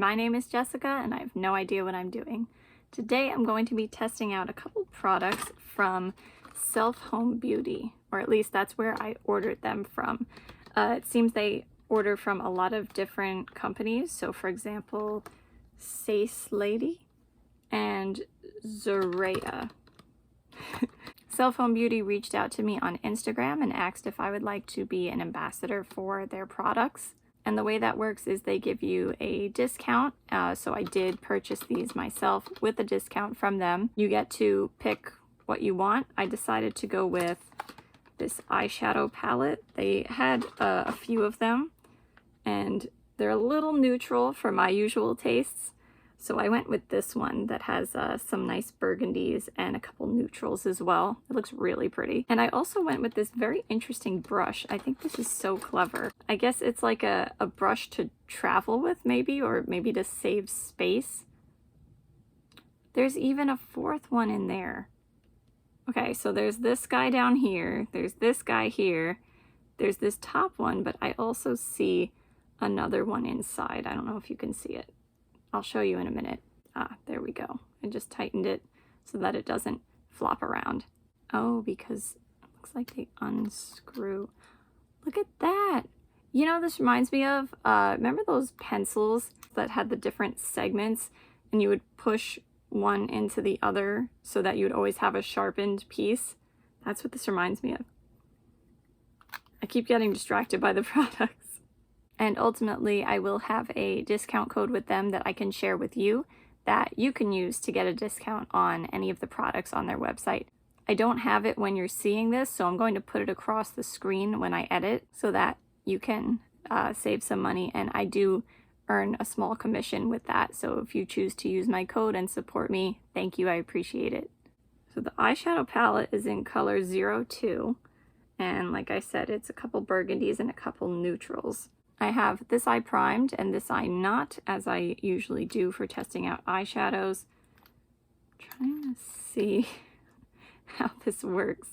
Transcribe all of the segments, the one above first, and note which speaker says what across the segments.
Speaker 1: My name is Jessica and I have no idea what I'm doing. Today I'm going to be testing out a couple products from Self Home Beauty, or at least that's where I ordered them from. It seems they order from a lot of different companies. So for example, Sace Lady and Zoreya. Self Home Beauty reached out to me on Instagram and asked if I would like to be an ambassador for their products. And the way that works is they give you a discount. So I did purchase these myself with a discount from them. You get to pick what you want. I decided to go with this eyeshadow palette. They had a few of them and they're a little neutral for my usual tastes. So I went with this one that has some nice burgundies and a couple neutrals as well. It looks really pretty. And I also went with this very interesting brush. I think this is so clever. I guess it's like a brush to travel with maybe, or maybe to save space. There's even a fourth one in there. Okay, so there's this guy down here. There's this guy here. There's this top one, but I also see another one inside. I don't know if you can see it. I'll show you in a minute. Ah, there we go. I just tightened it so that it doesn't flop around. Oh, because it looks like they unscrew. Look at that. You know, this reminds me of, remember those pencils that had the different segments and you would push one into the other so that you would always have a sharpened piece? That's what this reminds me of. I keep getting distracted by the products. And ultimately, I will have a discount code with them that I can share with you that you can use to get a discount on any of the products on their website. I don't have it when you're seeing this, so I'm going to put it across the screen when I edit so that you can save some money. And I do earn a small commission with that. So if you choose to use my code and support me, thank you, I appreciate it. So the eyeshadow palette is in color 02. And like I said, it's a couple burgundies and a couple neutrals. I have this eye primed and this eye not, as I usually do for testing out eyeshadows. I'm trying to see how this works.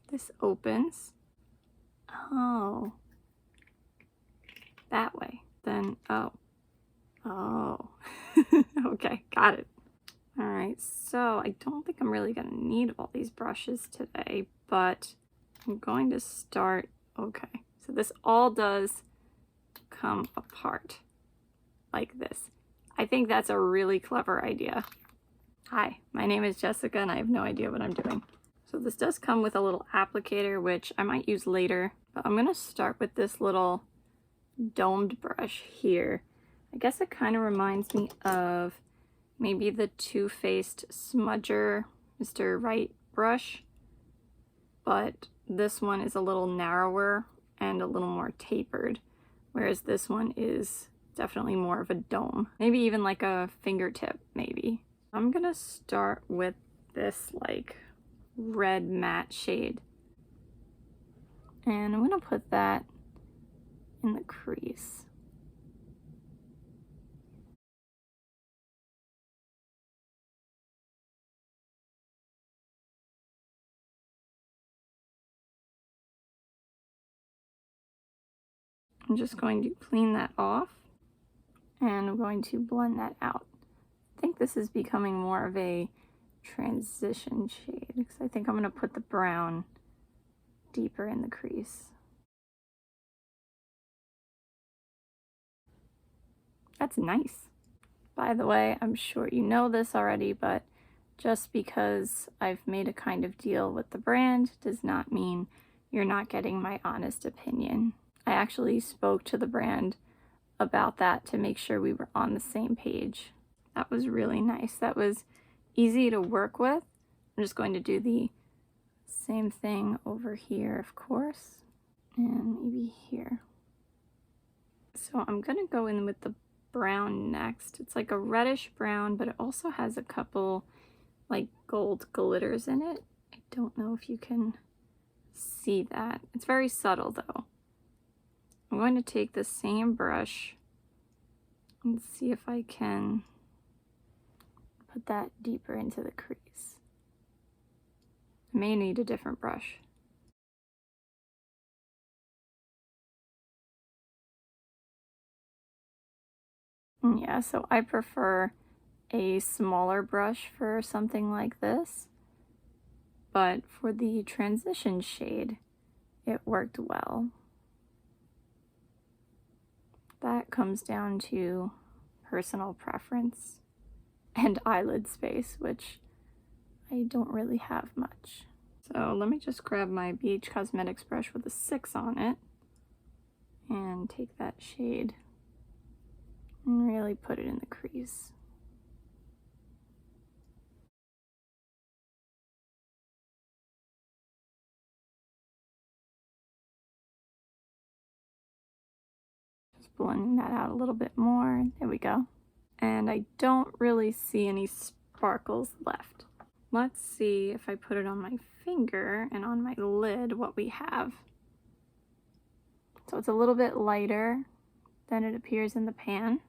Speaker 1: This opens. Oh. That way. Then, oh. Oh. Okay, got it. All right, so I don't think I'm really gonna need all these brushes today, but I'm going to start, okay. So this all does come apart like this. I think that's a really clever idea. Hi, my name is Jessica and I have no idea what I'm doing. So this does come with a little applicator, which I might use later, but I'm gonna start with this little domed brush here. I guess it kind of reminds me of maybe the Too Faced Smudger Mr. Right brush, but this one is a little narrower and a little more tapered, whereas this one is definitely more of a dome. Maybe even like a fingertip, maybe. I'm gonna start with this like red matte shade, and I'm gonna put that in the crease. I'm just going to clean that off and I'm going to blend that out. I think this is becoming more of a transition shade because I think I'm going to put the brown deeper in the crease. That's nice. By the way, I'm sure you know this already, but just because I've made a kind of deal with the brand does not mean you're not getting my honest opinion. I actually spoke to the brand about that to make sure we were on the same page. That was really nice. That was easy to work with. I'm just going to do the same thing over here, of course, and maybe here. So I'm gonna go in with the brown next. It's like a reddish brown, but it also has a couple like gold glitters in it. I don't know if you can see that. It's very subtle though. I'm going to take the same brush and see if I can put that deeper into the crease. I may need a different brush. Yeah, so I prefer a smaller brush for something like this, but for the transition shade, it worked well. That comes down to personal preference and eyelid space, which I don't really have much. So let me just grab my BH Cosmetics brush with a 6 on it and take that shade and really put it in the crease. Just blending that out a little bit more. There we go. And I don't really see any sparkles left. Let's see if I put it on my finger and on my lid what we have. So it's a little bit lighter than it appears in the pan.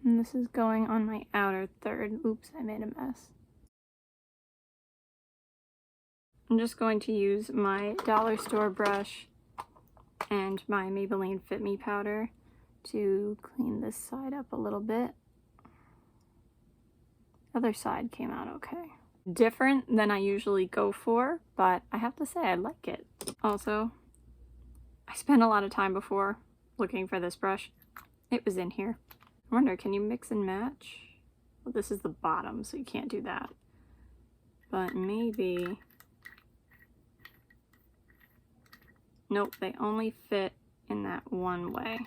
Speaker 1: And this is going on my outer third. Oops, I made a mess. I'm just going to use my dollar store brush and my Maybelline Fit Me powder to clean this side up a little bit. Other side came out okay. Different than I usually go for, but I have to say I like it. Also, I spent a lot of time before looking for this brush. It was in here. I wonder, can you mix and match? Well, this is the bottom, so you can't do that. But maybe... Nope, they only fit in that one way.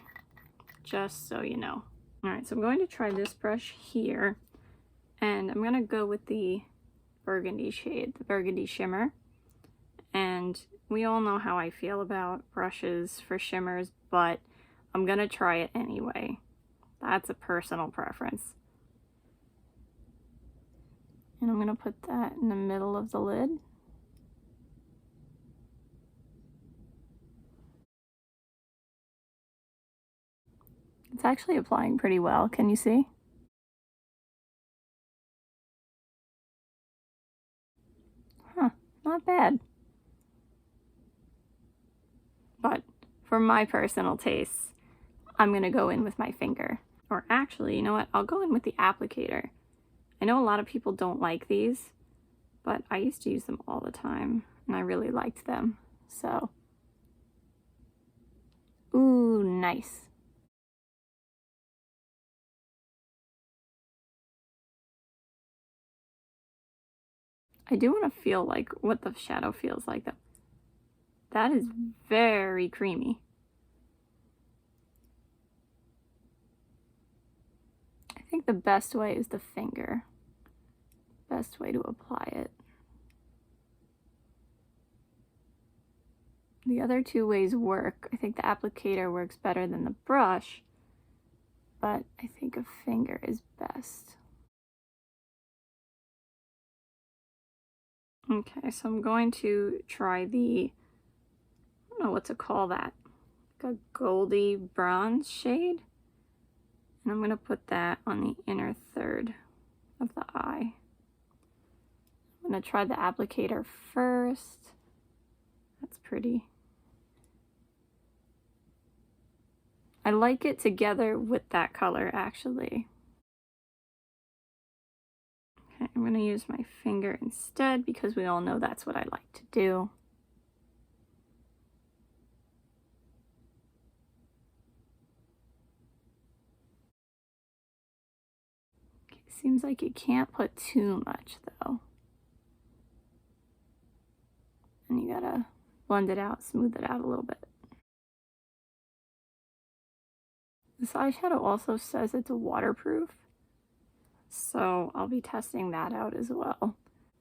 Speaker 1: Just so you know. Alright, so I'm going to try this brush here. And I'm going to go with the burgundy shade, the burgundy shimmer. And we all know how I feel about brushes for shimmers, but I'm going to try it anyway. That's a personal preference. And I'm going to put that in the middle of the lid. It's actually applying pretty well. Can you see? Huh, not bad. But for my personal tastes, I'm going to go in with my finger. Or actually, you know what? I'll go in with the applicator. I know a lot of people don't like these, but I used to use them all the time, and I really liked them. So, ooh, nice. I do want to feel like what the shadow feels like, though. That is very creamy. I think the best way is the finger. Best way to apply it. The other two ways work. I think the applicator works better than the brush, but I think a finger is best. Okay, so I'm going to try the, I don't know what to call that, like a goldy bronze shade. And I'm going to put that on the inner third of the eye. I'm going to try the applicator first. That's pretty. I like it together with that color, actually. Okay, I'm going to use my finger instead because we all know that's what I like to do. Okay, seems like you can't put too much, though. And you gotta blend it out, smooth it out a little bit. This eyeshadow also says it's waterproof, so I'll be testing that out as well.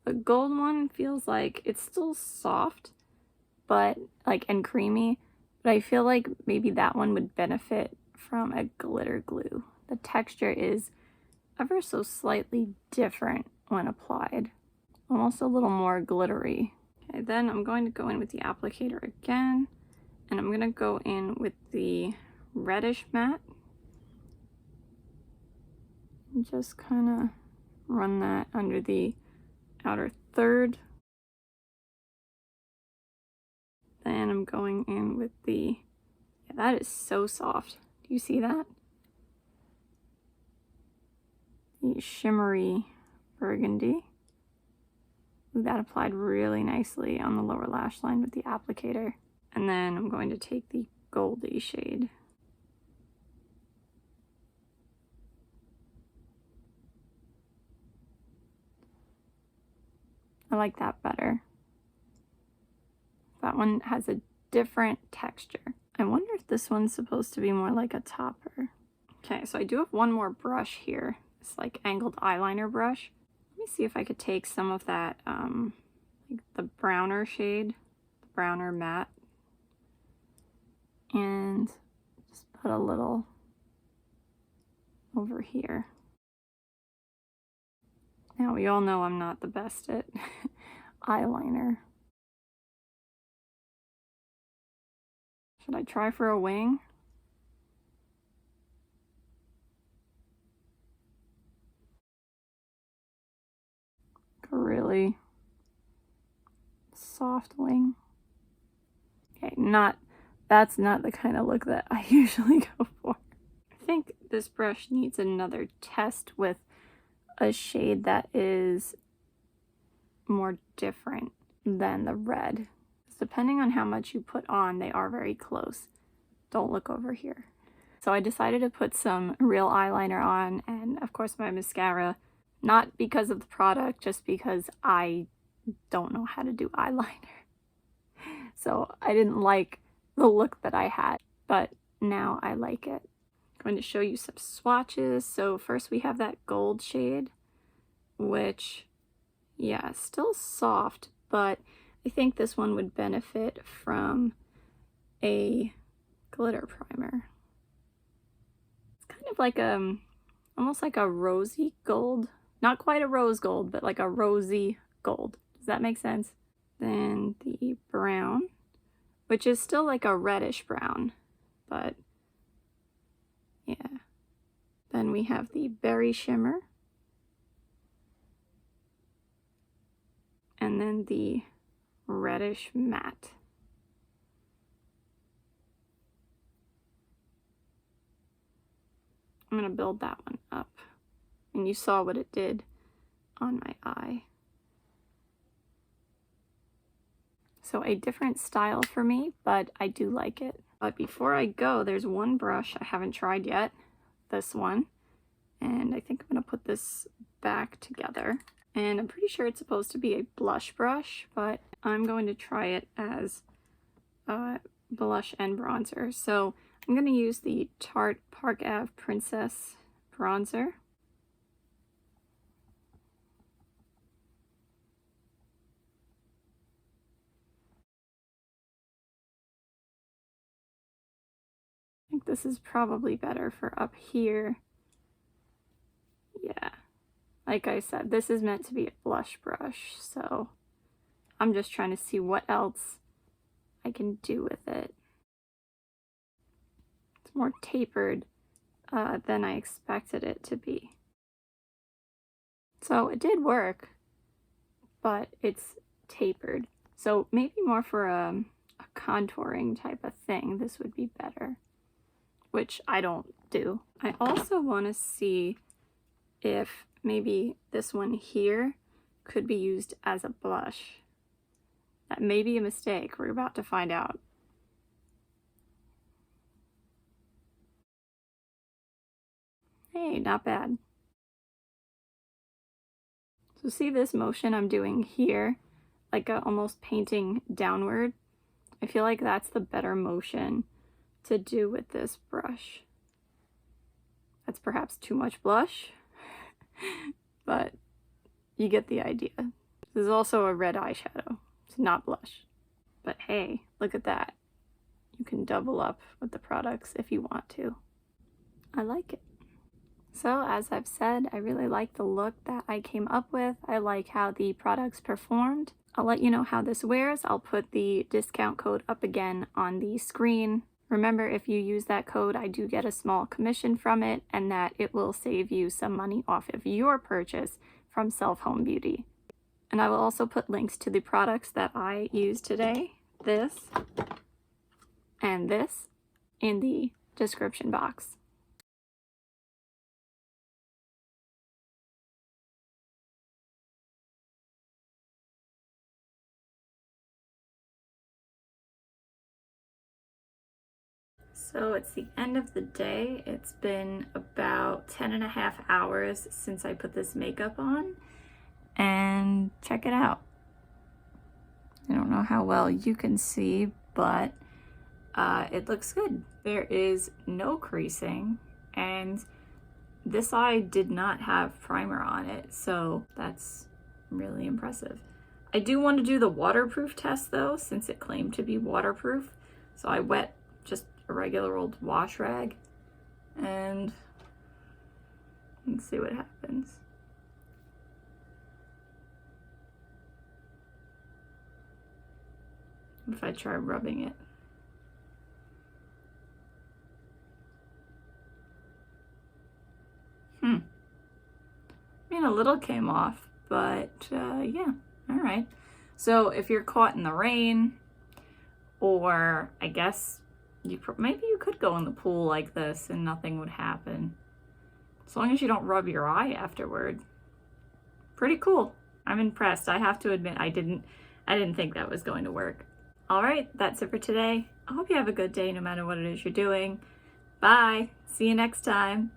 Speaker 1: The gold one feels like it's still soft, but and creamy, but I feel like maybe that one would benefit from a glitter glue. The texture is ever so slightly different when applied, almost a little more glittery. Okay, then I'm going to go in with the applicator again, and I'm going to go in with the reddish matte. And just kind of run that under the outer third. Then I'm going in with the Yeah, that is so soft. Do you see that? The shimmery burgundy. Ooh, that applied really nicely on the lower lash line with the applicator. And then I'm going to take the goldy shade. I like that better. That one has a different texture. I wonder if this one's supposed to be more like a topper. Okay, so I do have one more brush here. It's like angled eyeliner brush. Let me see if I could take some of that, like the browner shade, the browner matte, and just put a little over here. Now, we all know I'm not the best at eyeliner. Should I try for a wing? A really soft wing. Okay, that's not the kind of look that I usually go for. I think this brush needs another test with a shade that is more different than the red. Depending on how much you put on, they are very close. Don't look over here. So I decided to put some real eyeliner on, and of course my mascara, not because of the product, just because I don't know how to do eyeliner. So I didn't like the look that I had, but now I like it. I'm going to show you some swatches. So first we have that gold shade, which, yeah, still soft, but I think this one would benefit from a glitter primer. It's kind of like almost like a rosy gold. Not quite a rose gold, but like a rosy gold. Does that make sense? Then the brown, which is still like a reddish brown, but yeah. Then we have the berry shimmer. And then the reddish matte. I'm going to build that one up. And you saw what it did on my eye. So a different style for me, but I do like it. But before I go, there's one brush I haven't tried yet. This one. And I think I'm going to put this back together. And I'm pretty sure it's supposed to be a blush brush, but I'm going to try it as blush and bronzer. So I'm going to use the Tarte Park Ave Princess bronzer. I think this is probably better for up here. Yeah. Like I said, this is meant to be a blush brush, so I'm just trying to see what else I can do with it. It's more tapered than I expected it to be. So it did work, but it's tapered. So maybe more for a contouring type of thing, this would be better, which I don't do. I also want to see if maybe this one here could be used as a blush. That may be a mistake. We're about to find out. Hey, not bad. So see this motion I'm doing here, like almost painting downward? I feel like that's the better motion to do with this brush. That's perhaps too much blush, but you get the idea. This is also a red eyeshadow. It's not blush. But hey, look at that. You can double up with the products if you want to. I like it. So as I've said, I really like the look that I came up with. I like how the products performed. I'll let you know how this wears. I'll put the discount code up again on the screen. Remember, if you use that code, I do get a small commission from it, and that it will save you some money off of your purchase from Self Home Beauty. And I will also put links to the products that I used today, this, and this, in the description box. So it's the end of the day. It's been about 10.5 hours since I put this makeup on, and check it out. I don't know how well you can see, but it looks good. There is no creasing, and this eye did not have primer on it, so that's really impressive. I do want to do the waterproof test though, since it claimed to be waterproof. So I wet just a regular old wash rag, and let's see what happens. If I try rubbing it. I mean, a little came off, but yeah, all right. So if you're caught in the rain, or I guess maybe you could go in the pool like this and nothing would happen, as long as you don't rub your eye afterward. Pretty cool. I'm impressed. I have to admit, I didn't think that was going to work. All right, that's it for today. I hope you have a good day no matter what it is you're doing. Bye. See you next time.